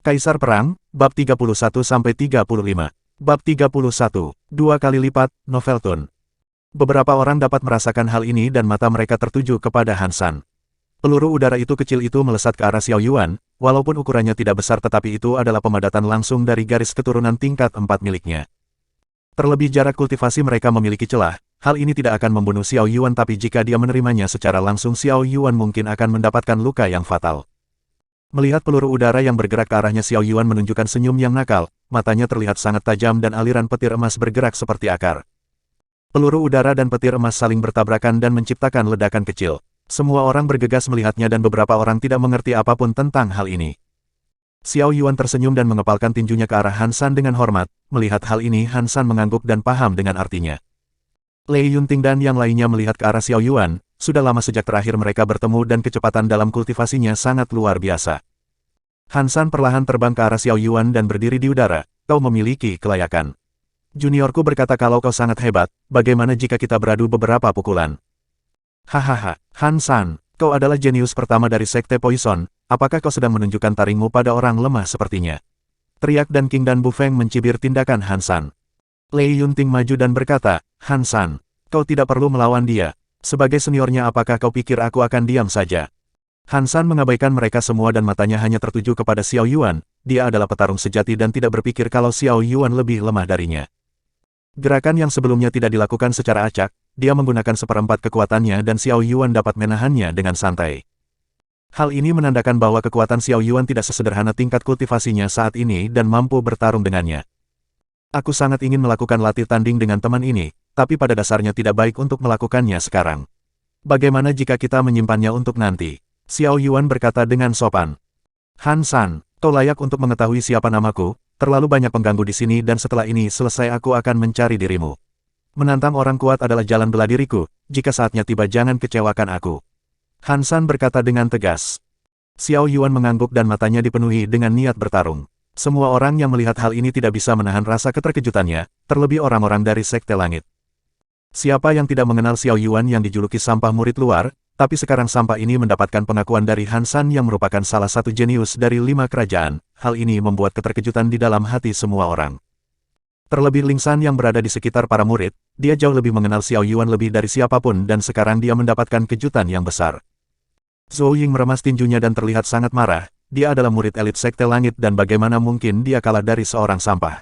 Kaisar Perang, Bab 31-35. Bab 31, dua kali lipat, Noveltun. Beberapa orang dapat merasakan hal ini dan mata mereka tertuju kepada Han San. Peluru udara itu kecil itu melesat ke arah Xiao Yuan, walaupun ukurannya tidak besar tetapi itu adalah pemadatan langsung dari garis keturunan tingkat 4 miliknya. Terlebih jarak kultivasi mereka memiliki celah, hal ini tidak akan membunuh Xiao Yuan tapi jika dia menerimanya secara langsung Xiao Yuan mungkin akan mendapatkan luka yang fatal. Melihat peluru udara yang bergerak ke arahnya Xiao Yuan menunjukkan senyum yang nakal, matanya terlihat sangat tajam dan aliran petir emas bergerak seperti akar. Peluru udara dan petir emas saling bertabrakan dan menciptakan ledakan kecil. Semua orang bergegas melihatnya dan beberapa orang tidak mengerti apapun tentang hal ini. Xiao Yuan tersenyum dan mengepalkan tinjunya ke arah Han San dengan hormat. Melihat hal ini Han San mengangguk dan paham dengan artinya. Lei Yunting dan yang lainnya melihat ke arah Xiao Yuan. Sudah lama sejak terakhir mereka bertemu dan kecepatan dalam kultivasinya sangat luar biasa. Han San perlahan terbang ke arah Xiao Yuan dan berdiri di udara. Kau memiliki kelayakan. Juniorku berkata kalau kau sangat hebat, bagaimana jika kita beradu beberapa pukulan? Hahaha, Han San, kau adalah jenius pertama dari Sekte Poison, apakah kau sedang menunjukkan taringmu pada orang lemah sepertinya? Teriak dan King dan Bu Feng mencibir tindakan Han San. Lei Yunting maju dan berkata, Han San, kau tidak perlu melawan dia. Sebagai seniornya apakah kau pikir aku akan diam saja? Han San mengabaikan mereka semua dan matanya hanya tertuju kepada Xiao Yuan, dia adalah petarung sejati dan tidak berpikir kalau Xiao Yuan lebih lemah darinya. Gerakan yang sebelumnya tidak dilakukan secara acak, dia menggunakan seperempat kekuatannya dan Xiao Yuan dapat menahannya dengan santai. Hal ini menandakan bahwa kekuatan Xiao Yuan tidak sesederhana tingkat kultivasinya saat ini dan mampu bertarung dengannya. Aku sangat ingin melakukan latih tanding dengan teman ini, tapi pada dasarnya tidak baik untuk melakukannya sekarang. Bagaimana jika kita menyimpannya untuk nanti? Xiao Yuan berkata dengan sopan. Han San, kau layak untuk mengetahui siapa namaku, terlalu banyak pengganggu di sini dan setelah ini selesai aku akan mencari dirimu. Menantang orang kuat adalah jalan bela diriku, jika saatnya tiba jangan kecewakan aku. Han San berkata dengan tegas. Xiao Yuan mengangguk dan matanya dipenuhi dengan niat bertarung. Semua orang yang melihat hal ini tidak bisa menahan rasa keterkejutannya, terlebih orang-orang dari Sekte Langit. Siapa yang tidak mengenal Xiao Yuan yang dijuluki sampah murid luar, tapi sekarang sampah ini mendapatkan pengakuan dari Han San yang merupakan salah satu jenius dari 5 kerajaan, hal ini membuat keterkejutan di dalam hati semua orang. Terlebih Ling San yang berada di sekitar para murid, dia jauh lebih mengenal Xiao Yuan lebih dari siapapun dan sekarang dia mendapatkan kejutan yang besar. Zhou Ying meremas tinjunya dan terlihat sangat marah, dia adalah murid elit Sekte Langit dan bagaimana mungkin dia kalah dari seorang sampah.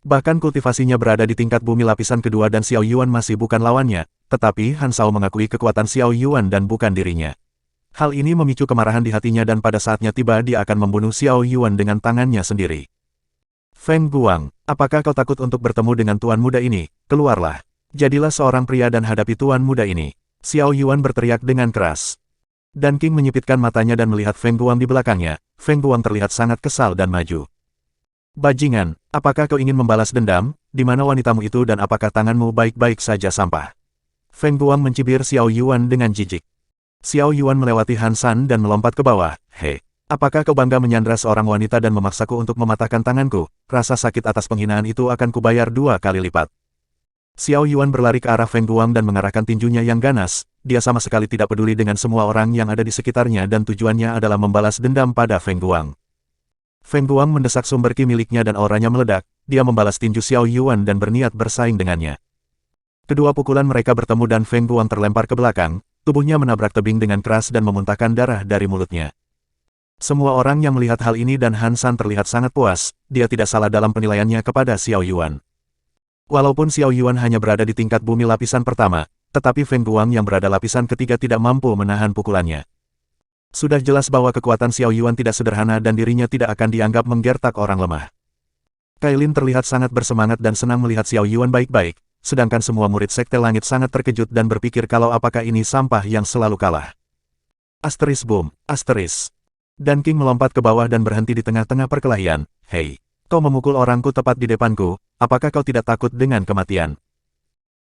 Bahkan kultivasinya berada di tingkat bumi lapisan kedua dan Xiao Yuan masih bukan lawannya, tetapi Han Sao mengakui kekuatan Xiao Yuan dan bukan dirinya. Hal ini memicu kemarahan di hatinya dan pada saatnya tiba dia akan membunuh Xiao Yuan dengan tangannya sendiri. Feng Guang, apakah kau takut untuk bertemu dengan tuan muda ini? Keluarlah. Jadilah seorang pria dan hadapi tuan muda ini. Xiao Yuan berteriak dengan keras. Dan King menyipitkan matanya dan melihat Feng Guang di belakangnya. Feng Guang terlihat sangat kesal dan maju. Bajingan, apakah kau ingin membalas dendam? Di mana wanitamu itu dan apakah tanganmu baik-baik saja sampah? Feng Guang mencibir Xiao Yuan dengan jijik. Xiao Yuan melewati Han San dan melompat ke bawah. Hei, apakah kau bangga menyandra seorang wanita dan memaksaku untuk mematahkan tanganku? Rasa sakit atas penghinaan itu akan kubayar 2 kali lipat. Xiao Yuan berlari ke arah Feng Guang dan mengarahkan tinjunya yang ganas. Dia sama sekali tidak peduli dengan semua orang yang ada di sekitarnya dan tujuannya adalah membalas dendam pada Feng Guang. Feng Guang mendesak sumber ki miliknya dan auranya meledak. Dia membalas tinju Xiao Yuan dan berniat bersaing dengannya. Kedua pukulan mereka bertemu dan Feng Guang terlempar ke belakang. Tubuhnya menabrak tebing dengan keras dan memuntahkan darah dari mulutnya. Semua orang yang melihat hal ini dan Han San terlihat sangat puas. Dia tidak salah dalam penilaiannya kepada Xiao Yuan. Walaupun Xiao Yuan hanya berada di tingkat bumi lapisan pertama, tetapi Feng Guang yang berada lapisan ketiga tidak mampu menahan pukulannya. Sudah jelas bahwa kekuatan Xiao Yuan tidak sederhana dan dirinya tidak akan dianggap menggertak orang lemah. Kailin terlihat sangat bersemangat dan senang melihat Xiao Yuan baik-baik, sedangkan semua murid Sekte Langit sangat terkejut dan berpikir kalau apakah ini sampah yang selalu kalah. Asteris boom, asteris. Dan King melompat ke bawah dan berhenti di tengah-tengah perkelahian. Hei, kau memukul orangku tepat di depanku, apakah kau tidak takut dengan kematian?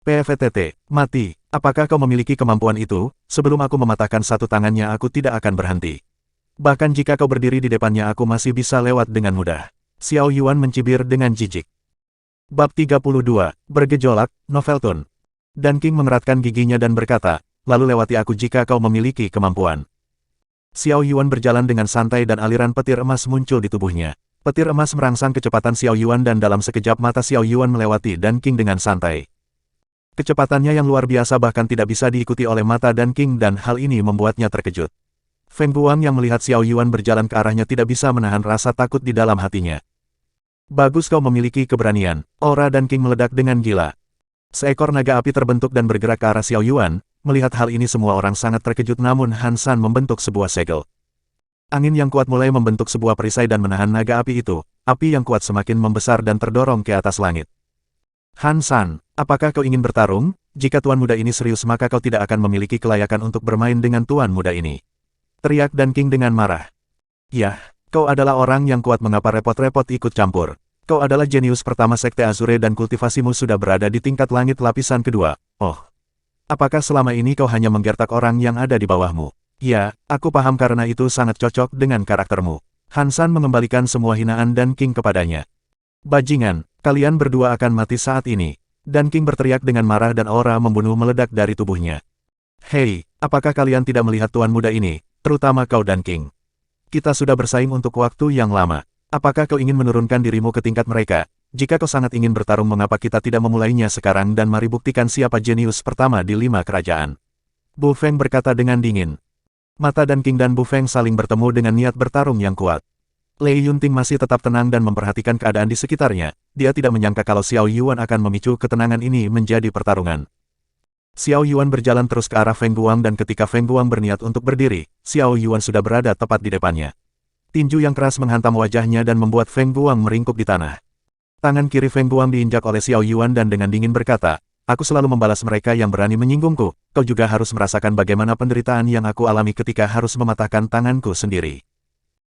PFTT, mati. Apakah kau memiliki kemampuan itu? Sebelum aku mematahkan satu tangannya aku tidak akan berhenti. Bahkan jika kau berdiri di depannya aku masih bisa lewat dengan mudah. Xiao Yuan mencibir dengan jijik. Bab 32, Bergejolak, Noveltun. Dan King mengeratkan giginya dan berkata, lalu lewati aku jika kau memiliki kemampuan. Xiao Yuan berjalan dengan santai dan aliran petir emas muncul di tubuhnya. Petir emas merangsang kecepatan Xiao Yuan dan dalam sekejap mata Xiao Yuan melewati Dan King dengan santai. Kecepatannya yang luar biasa bahkan tidak bisa diikuti oleh mata Dan King dan hal ini membuatnya terkejut. Feng Guang yang melihat Xiao Yuan berjalan ke arahnya tidak bisa menahan rasa takut di dalam hatinya. Bagus kau memiliki keberanian, aura Dan King meledak dengan gila. Seekor naga api terbentuk dan bergerak ke arah Xiao Yuan. Melihat hal ini semua orang sangat terkejut namun Han San membentuk sebuah segel. Angin yang kuat mulai membentuk sebuah perisai dan menahan naga api itu. Api yang kuat semakin membesar dan terdorong ke atas langit. Han San, apakah kau ingin bertarung? Jika tuan muda ini serius maka kau tidak akan memiliki kelayakan untuk bermain dengan tuan muda ini. Teriak Dan King dengan marah. Yah, kau adalah orang yang kuat, mengapa repot-repot ikut campur? Kau adalah jenius pertama Sekte Azure dan kultivasimu sudah berada di tingkat langit lapisan kedua. Oh. Apakah selama ini kau hanya menggertak orang yang ada di bawahmu? Ya, aku paham karena itu sangat cocok dengan karaktermu. Han San mengembalikan semua hinaan Dan King kepadanya. Bajingan, kalian berdua akan mati saat ini. Dan King berteriak dengan marah dan aura membunuh meledak dari tubuhnya. Hei, apakah kalian tidak melihat tuan muda ini, terutama kau Dan King? Kita sudah bersaing untuk waktu yang lama. Apakah kau ingin menurunkan dirimu ke tingkat mereka? Jika kau sangat ingin bertarung mengapa kita tidak memulainya sekarang dan mari buktikan siapa jenius pertama di 5 kerajaan. Bu Feng berkata dengan dingin. Mata Dan King dan Bu Feng saling bertemu dengan niat bertarung yang kuat. Lei Yunting masih tetap tenang dan memperhatikan keadaan di sekitarnya. Dia tidak menyangka kalau Xiao Yuan akan memicu ketenangan ini menjadi pertarungan. Xiao Yuan berjalan terus ke arah Feng Guang dan ketika Feng Guang berniat untuk berdiri, Xiao Yuan sudah berada tepat di depannya. Tinju yang keras menghantam wajahnya dan membuat Feng Guang meringkuk di tanah. Tangan kiri Feng Guang diinjak oleh Xiao Yuan dan dengan dingin berkata, aku selalu membalas mereka yang berani menyinggungku, kau juga harus merasakan bagaimana penderitaan yang aku alami ketika harus mematahkan tanganku sendiri.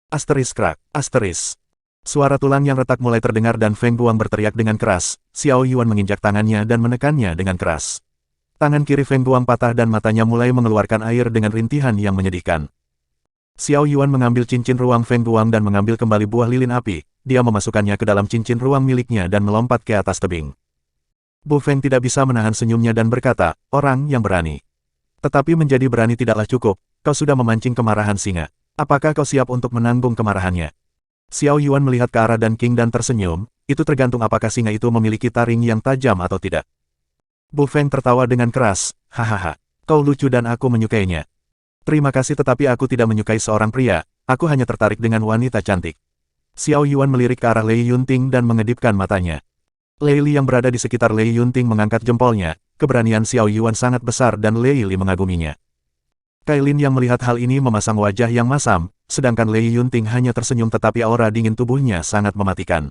Asteris krak, asteris. Suara tulang yang retak mulai terdengar dan Feng Guang berteriak dengan keras, Xiao Yuan menginjak tangannya dan menekannya dengan keras. Tangan kiri Feng Guang patah dan matanya mulai mengeluarkan air dengan rintihan yang menyedihkan. Xiao Yuan mengambil cincin ruang Feng Guang dan mengambil kembali buah lilin api. Dia memasukkannya ke dalam cincin ruang miliknya dan melompat ke atas tebing. Bu Feng tidak bisa menahan senyumnya dan berkata, orang yang berani. Tetapi menjadi berani tidaklah cukup, kau sudah memancing kemarahan singa. Apakah kau siap untuk menanggung kemarahannya? Xiao Yuan melihat ke arah Dan King dan tersenyum, itu tergantung apakah singa itu memiliki taring yang tajam atau tidak. Bu Feng tertawa dengan keras, hahaha, kau lucu dan aku menyukainya. Terima kasih tetapi aku tidak menyukai seorang pria, aku hanya tertarik dengan wanita cantik. Xiao Yuan melirik ke arah Lei Yunting dan mengedipkan matanya. Lei Li yang berada di sekitar Lei Yunting mengangkat jempolnya, keberanian Xiao Yuan sangat besar dan Lei Li mengaguminya. Kailin yang melihat hal ini memasang wajah yang masam, sedangkan Lei Yunting hanya tersenyum tetapi aura dingin tubuhnya sangat mematikan.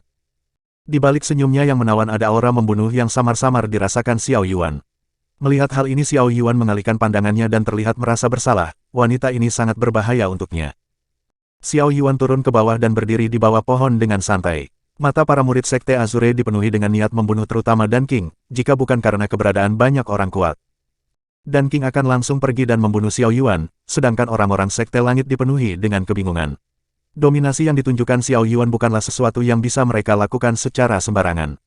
Di balik senyumnya yang menawan ada aura membunuh yang samar-samar dirasakan Xiao Yuan. Melihat hal ini Xiao Yuan mengalihkan pandangannya dan terlihat merasa bersalah, wanita ini sangat berbahaya untuknya. Xiao Yuan turun ke bawah dan berdiri di bawah pohon dengan santai. Mata para murid Sekte Azure dipenuhi dengan niat membunuh terutama Dan King, jika bukan karena keberadaan banyak orang kuat. Dan King akan langsung pergi dan membunuh Xiao Yuan, sedangkan orang-orang Sekte Langit dipenuhi dengan kebingungan. Dominasi yang ditunjukkan Xiao Yuan bukanlah sesuatu yang bisa mereka lakukan secara sembarangan.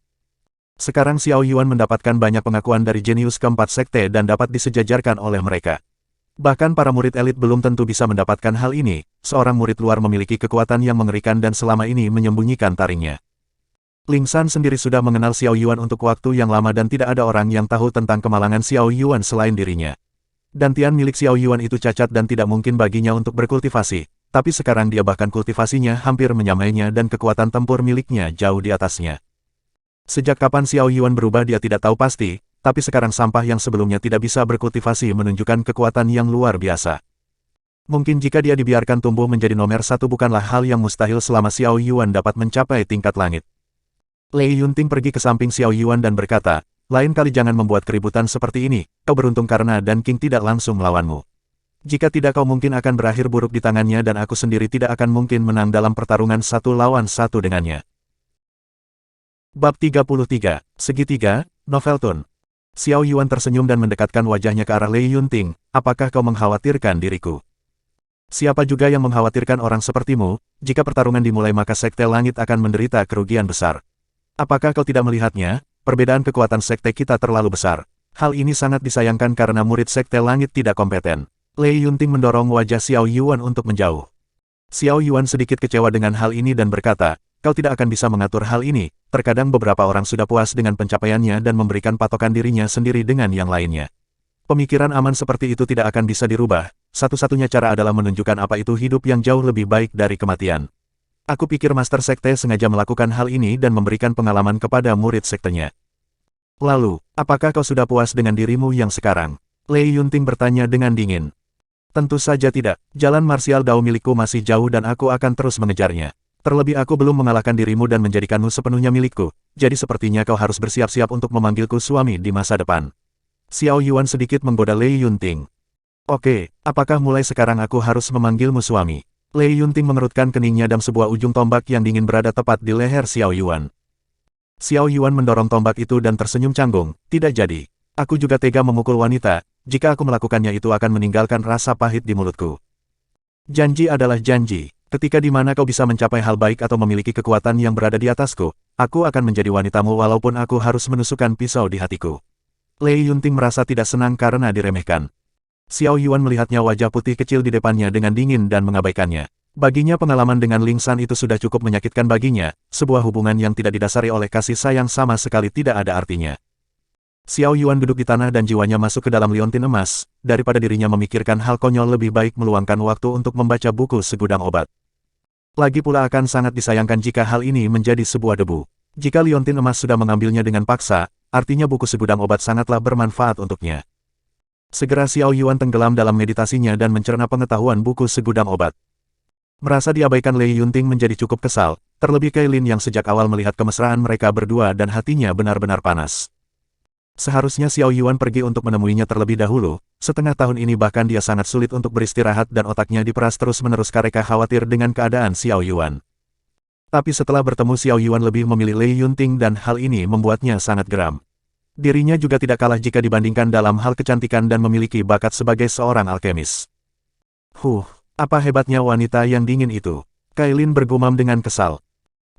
Sekarang Xiao Yuan mendapatkan banyak pengakuan dari jenius keempat sekte dan dapat disejajarkan oleh mereka. Bahkan para murid elit belum tentu bisa mendapatkan hal ini, seorang murid luar memiliki kekuatan yang mengerikan dan selama ini menyembunyikan taringnya. Ling San sendiri sudah mengenal Xiao Yuan untuk waktu yang lama dan tidak ada orang yang tahu tentang kemalangan Xiao Yuan selain dirinya. Dantian milik Xiao Yuan itu cacat dan tidak mungkin baginya untuk berkultivasi, tapi sekarang dia bahkan kultivasinya hampir menyamainya dan kekuatan tempur miliknya jauh di atasnya. Sejak kapan Xiao Yuan berubah dia tidak tahu pasti, tapi sekarang sampah yang sebelumnya tidak bisa berkultivasi menunjukkan kekuatan yang luar biasa. Mungkin jika dia dibiarkan tumbuh menjadi nomor 1 bukanlah hal yang mustahil selama Xiao Yuan dapat mencapai tingkat langit. Lei Yunting pergi ke samping Xiao Yuan dan berkata, lain kali jangan membuat keributan seperti ini, kau beruntung karena Dan King tidak langsung melawanmu. Jika tidak kau mungkin akan berakhir buruk di tangannya dan aku sendiri tidak akan mungkin menang dalam pertarungan 1 lawan 1 dengannya. Bab 33, Segitiga, Novelton. Xiao Yuan tersenyum dan mendekatkan wajahnya ke arah Lei Yunting, apakah kau mengkhawatirkan diriku? Siapa juga yang mengkhawatirkan orang sepertimu, jika pertarungan dimulai maka Sekte Langit akan menderita kerugian besar. Apakah kau tidak melihatnya, perbedaan kekuatan Sekte kita terlalu besar. Hal ini sangat disayangkan karena murid Sekte Langit tidak kompeten. Lei Yunting mendorong wajah Xiao Yuan untuk menjauh. Xiao Yuan sedikit kecewa dengan hal ini dan berkata, kau tidak akan bisa mengatur hal ini. Terkadang beberapa orang sudah puas dengan pencapaiannya dan memberikan patokan dirinya sendiri dengan yang lainnya. Pemikiran aman seperti itu tidak akan bisa dirubah. Satu-satunya cara adalah menunjukkan apa itu hidup yang jauh lebih baik dari kematian. Aku pikir Master Sekte sengaja melakukan hal ini dan memberikan pengalaman kepada murid sektenya. Lalu, apakah kau sudah puas dengan dirimu yang sekarang? Lei Yunting bertanya dengan dingin. Tentu saja tidak. Jalan marsial Dao milikku masih jauh dan aku akan terus mengejarnya. Terlebih aku belum mengalahkan dirimu dan menjadikanmu sepenuhnya milikku, jadi sepertinya kau harus bersiap-siap untuk memanggilku suami di masa depan. Xiao Yuan sedikit menggoda Lei Yunting. Oke, apakah mulai sekarang aku harus memanggilmu suami? Lei Yunting mengerutkan keningnya dan sebuah ujung tombak yang dingin berada tepat di leher Xiao Yuan. Xiao Yuan mendorong tombak itu dan tersenyum canggung. Tidak jadi. Aku juga tega memukul wanita, jika aku melakukannya itu akan meninggalkan rasa pahit di mulutku. Janji adalah janji. Ketika di mana kau bisa mencapai hal baik atau memiliki kekuatan yang berada di atasku, aku akan menjadi wanitamu walaupun aku harus menusukkan pisau di hatiku. Lei Yunting merasa tidak senang karena diremehkan. Xiao Yuan melihatnya wajah putih kecil di depannya dengan dingin dan mengabaikannya. Baginya pengalaman dengan Ling San itu sudah cukup menyakitkan baginya, sebuah hubungan yang tidak didasari oleh kasih sayang sama sekali tidak ada artinya. Xiao Yuan duduk di tanah dan jiwanya masuk ke dalam liontin emas, daripada dirinya memikirkan hal konyol lebih baik meluangkan waktu untuk membaca buku segudang obat. Lagi pula akan sangat disayangkan jika hal ini menjadi sebuah debu. Jika liontin emas sudah mengambilnya dengan paksa, artinya buku segudang obat sangatlah bermanfaat untuknya. Segera Xiao Yuan tenggelam dalam meditasinya dan mencerna pengetahuan buku segudang obat. Merasa diabaikan Lei Yunting menjadi cukup kesal, terlebih Kailin yang sejak awal melihat kemesraan mereka berdua dan hatinya benar-benar panas. Seharusnya Xiao Yuan pergi untuk menemuinya terlebih dahulu, setengah tahun ini bahkan dia sangat sulit untuk beristirahat dan otaknya diperas terus-menerus karena khawatir dengan keadaan Xiao Yuan. Tapi setelah bertemu Xiao Yuan lebih memilih Lei Yunting dan hal ini membuatnya sangat geram. Dirinya juga tidak kalah jika dibandingkan dalam hal kecantikan dan memiliki bakat sebagai seorang alkemis. Apa hebatnya wanita yang dingin itu? Kailin bergumam dengan kesal.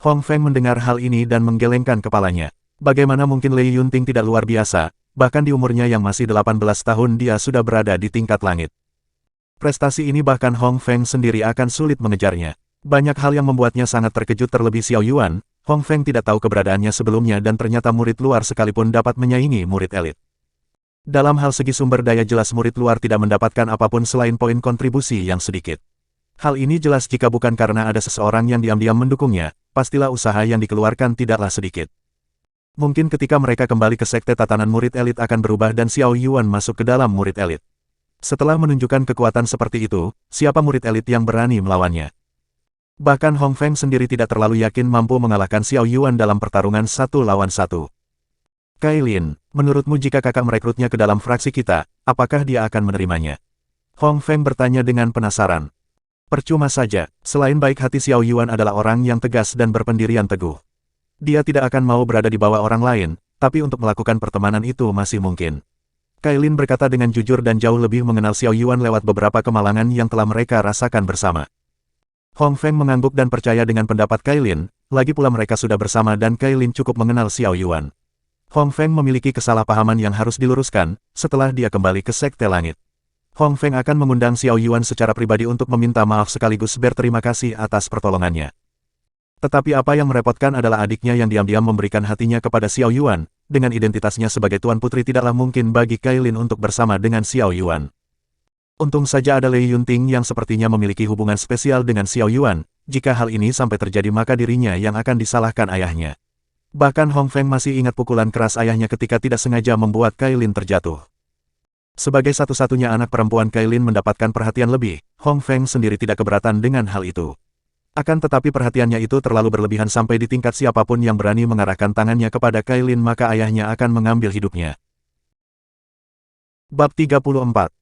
Hong Feng mendengar hal ini dan menggelengkan kepalanya. Bagaimana mungkin Lei Yunting tidak luar biasa, bahkan di umurnya yang masih 18 tahun dia sudah berada di tingkat langit. Prestasi ini bahkan Hong Feng sendiri akan sulit mengejarnya. Banyak hal yang membuatnya sangat terkejut terlebih Xiao Yuan, Hong Feng tidak tahu keberadaannya sebelumnya dan ternyata murid luar sekalipun dapat menyaingi murid elit. Dalam hal segi sumber daya jelas murid luar tidak mendapatkan apapun selain poin kontribusi yang sedikit. Hal ini jelas jika bukan karena ada seseorang yang diam-diam mendukungnya, pastilah usaha yang dikeluarkan tidaklah sedikit. Mungkin ketika mereka kembali ke sekte tatanan murid elit akan berubah dan Xiao Yuan masuk ke dalam murid elit. Setelah menunjukkan kekuatan seperti itu, siapa murid elit yang berani melawannya? Bahkan Hong Feng sendiri tidak terlalu yakin mampu mengalahkan Xiao Yuan dalam pertarungan 1 lawan 1. Kailin, menurutmu jika kakak merekrutnya ke dalam fraksi kita, apakah dia akan menerimanya? Hong Feng bertanya dengan penasaran. Percuma saja, selain baik hati Xiao Yuan adalah orang yang tegas dan berpendirian teguh. Dia tidak akan mau berada di bawah orang lain, tapi untuk melakukan pertemanan itu masih mungkin. Kailin berkata dengan jujur dan jauh lebih mengenal Xiao Yuan lewat beberapa kemalangan yang telah mereka rasakan bersama. Hong Feng mengangguk dan percaya dengan pendapat Kailin, lagi pula mereka sudah bersama dan Kailin cukup mengenal Xiao Yuan. Hong Feng memiliki kesalahpahaman yang harus diluruskan, setelah dia kembali ke Sekte Langit. Hong Feng akan mengundang Xiao Yuan secara pribadi untuk meminta maaf sekaligus berterima kasih atas pertolongannya. Tetapi apa yang merepotkan adalah adiknya yang diam-diam memberikan hatinya kepada Xiao Yuan, dengan identitasnya sebagai Tuan Putri tidaklah mungkin bagi Kailin untuk bersama dengan Xiao Yuan. Untung saja ada Lei Yunting yang sepertinya memiliki hubungan spesial dengan Xiao Yuan, jika hal ini sampai terjadi maka dirinya yang akan disalahkan ayahnya. Bahkan Hong Feng masih ingat pukulan keras ayahnya ketika tidak sengaja membuat Kailin terjatuh. Sebagai satu-satunya anak perempuan Kailin mendapatkan perhatian lebih, Hong Feng sendiri tidak keberatan dengan hal itu. Akan tetapi perhatiannya itu terlalu berlebihan sampai di tingkat siapapun yang berani mengarahkan tangannya kepada Kailin maka ayahnya akan mengambil hidupnya. Bab 34,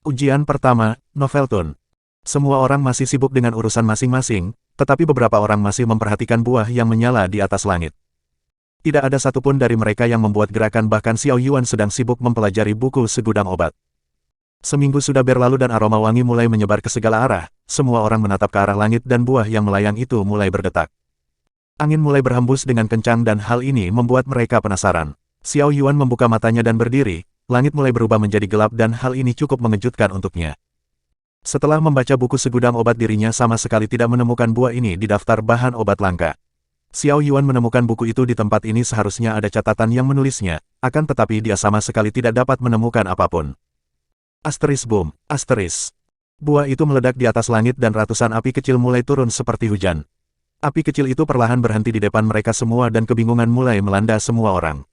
Ujian Pertama, Novelton. Semua orang masih sibuk dengan urusan masing-masing, tetapi beberapa orang masih memperhatikan buah yang menyala di atas langit. Tidak ada satupun dari mereka yang membuat gerakan bahkan Xiao Yuan sedang sibuk mempelajari buku segudang obat. Seminggu sudah berlalu dan aroma wangi mulai menyebar ke segala arah, semua orang menatap ke arah langit dan buah yang melayang itu mulai berdetak. Angin mulai berhembus dengan kencang dan hal ini membuat mereka penasaran. Xiao Yuan membuka matanya dan berdiri, langit mulai berubah menjadi gelap dan hal ini cukup mengejutkan untuknya. Setelah membaca buku segudang obat dirinya sama sekali tidak menemukan buah ini di daftar bahan obat langka. Xiao Yuan menemukan buku itu di tempat ini seharusnya ada catatan yang menulisnya, akan tetapi dia sama sekali tidak dapat menemukan apapun. Asteris boom, asteris. Buah itu meledak di atas langit dan ratusan api kecil mulai turun seperti hujan. Api kecil itu perlahan berhenti di depan mereka semua dan kebingungan mulai melanda semua orang.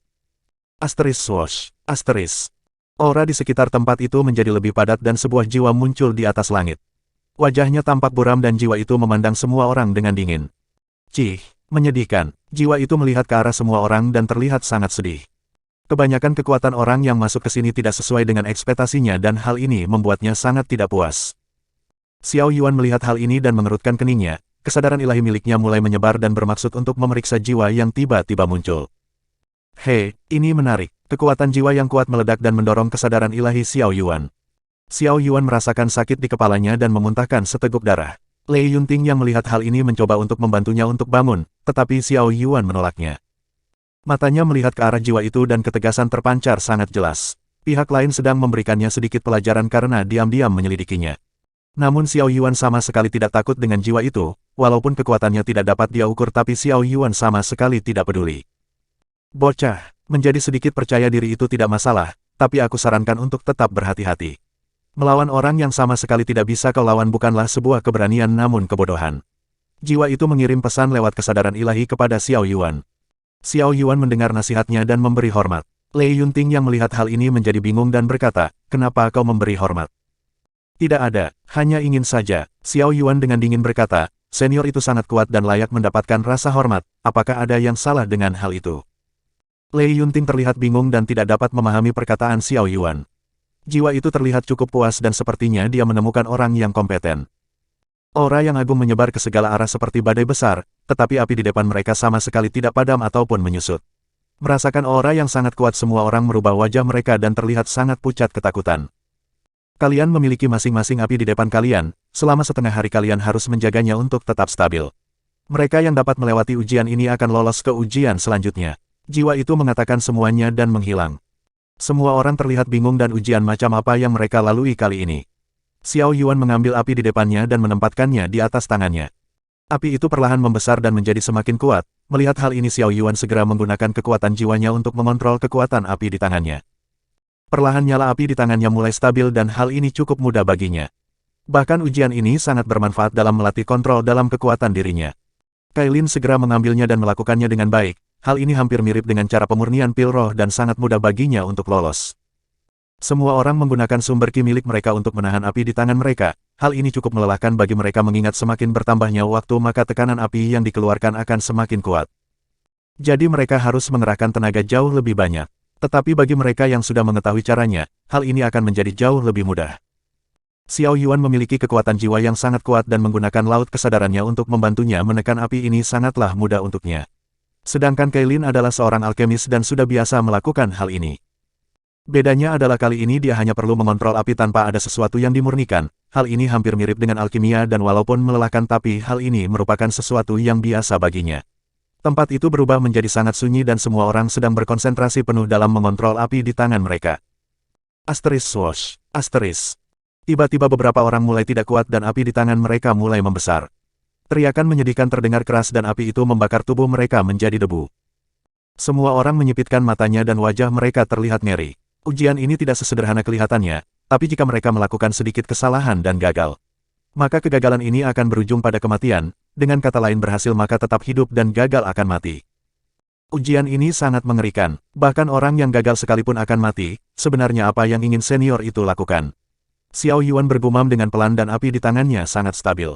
Asteris swoosh, asteris. Aura di sekitar tempat itu menjadi lebih padat dan sebuah jiwa muncul di atas langit. Wajahnya tampak buram dan jiwa itu memandang semua orang dengan dingin. Cih, menyedihkan. Jiwa itu melihat ke arah semua orang dan terlihat sangat sedih. Kebanyakan kekuatan orang yang masuk ke sini tidak sesuai dengan ekspektasinya dan hal ini membuatnya sangat tidak puas. Xiao Yuan melihat hal ini dan mengerutkan keningnya, kesadaran ilahi miliknya mulai menyebar dan bermaksud untuk memeriksa jiwa yang tiba-tiba muncul. Hei, ini menarik. Kekuatan jiwa yang kuat meledak dan mendorong kesadaran ilahi Xiao Yuan. Xiao Yuan merasakan sakit di kepalanya dan memuntahkan seteguk darah. Lei Yunting yang melihat hal ini mencoba untuk membantunya untuk bangun, tetapi Xiao Yuan menolaknya. Matanya melihat ke arah jiwa itu dan ketegasan terpancar sangat jelas. Pihak lain sedang memberikannya sedikit pelajaran karena diam-diam menyelidikinya. Namun Xiao Yuan sama sekali tidak takut dengan jiwa itu, walaupun kekuatannya tidak dapat dia ukur tapi Xiao Yuan sama sekali tidak peduli. Bocah, menjadi sedikit percaya diri itu tidak masalah, tapi aku sarankan untuk tetap berhati-hati. Melawan orang yang sama sekali tidak bisa kau lawan bukanlah sebuah keberanian namun kebodohan. Jiwa itu mengirim pesan lewat kesadaran ilahi kepada Xiao Yuan. Xiao Yuan mendengar nasihatnya dan memberi hormat. Lei Yunting yang melihat hal ini menjadi bingung dan berkata, kenapa kau memberi hormat? Tidak ada, hanya ingin saja. Xiao Yuan dengan dingin berkata, senior itu sangat kuat dan layak mendapatkan rasa hormat, apakah ada yang salah dengan hal itu? Lei Yunting terlihat bingung dan tidak dapat memahami perkataan Xiao Yuan. Jiwa itu terlihat cukup puas dan sepertinya dia menemukan orang yang kompeten. Aura yang agung menyebar ke segala arah seperti badai besar, tetapi api di depan mereka sama sekali tidak padam ataupun menyusut. Merasakan aura yang sangat kuat semua orang merubah wajah mereka dan terlihat sangat pucat ketakutan. Kalian memiliki masing-masing api di depan kalian, selama setengah hari kalian harus menjaganya untuk tetap stabil. Mereka yang dapat melewati ujian ini akan lolos ke ujian selanjutnya. Jiwa itu mengatakan semuanya dan menghilang. Semua orang terlihat bingung dan ujian macam apa yang mereka lalui kali ini. Xiao Yuan mengambil api di depannya dan menempatkannya di atas tangannya. Api itu perlahan membesar dan menjadi semakin kuat. Melihat hal ini Xiao Yuan segera menggunakan kekuatan jiwanya untuk mengontrol kekuatan api di tangannya. Perlahan nyala api di tangannya mulai stabil dan hal ini cukup mudah baginya. Bahkan ujian ini sangat bermanfaat dalam melatih kontrol dalam kekuatan dirinya. Kailin segera mengambilnya dan melakukannya dengan baik. Hal ini hampir mirip dengan cara pemurnian pil roh dan sangat mudah baginya untuk lolos. Semua orang menggunakan sumber ki milik mereka untuk menahan api di tangan mereka. Hal ini cukup melelahkan bagi mereka mengingat semakin bertambahnya waktu maka tekanan api yang dikeluarkan akan semakin kuat. Jadi mereka harus mengerahkan tenaga jauh lebih banyak. Tetapi bagi mereka yang sudah mengetahui caranya, hal ini akan menjadi jauh lebih mudah. Xiao Yuan memiliki kekuatan jiwa yang sangat kuat dan menggunakan laut kesadarannya untuk membantunya menekan api ini sangatlah mudah untuknya. Sedangkan Kailin adalah seorang alkemis dan sudah biasa melakukan hal ini. Bedanya adalah kali ini dia hanya perlu mengontrol api tanpa ada sesuatu yang dimurnikan. Hal ini hampir mirip dengan alkimia dan walaupun melelahkan tapi hal ini merupakan sesuatu yang biasa baginya. Tempat itu berubah menjadi sangat sunyi dan semua orang sedang berkonsentrasi penuh dalam mengontrol api di tangan mereka. Asteris swoosh, asteris. Tiba-tiba beberapa orang mulai tidak kuat dan api di tangan mereka mulai membesar. Teriakan menyedihkan terdengar keras dan api itu membakar tubuh mereka menjadi debu. Semua orang menyipitkan matanya dan wajah mereka terlihat ngeri. Ujian ini tidak sesederhana kelihatannya, tapi jika mereka melakukan sedikit kesalahan dan gagal, maka kegagalan ini akan berujung pada kematian, dengan kata lain berhasil maka tetap hidup dan gagal akan mati. Ujian ini sangat mengerikan, bahkan orang yang gagal sekalipun akan mati, sebenarnya apa yang ingin senior itu lakukan? Xiao Yuan bergumam dengan pelan dan api di tangannya sangat stabil.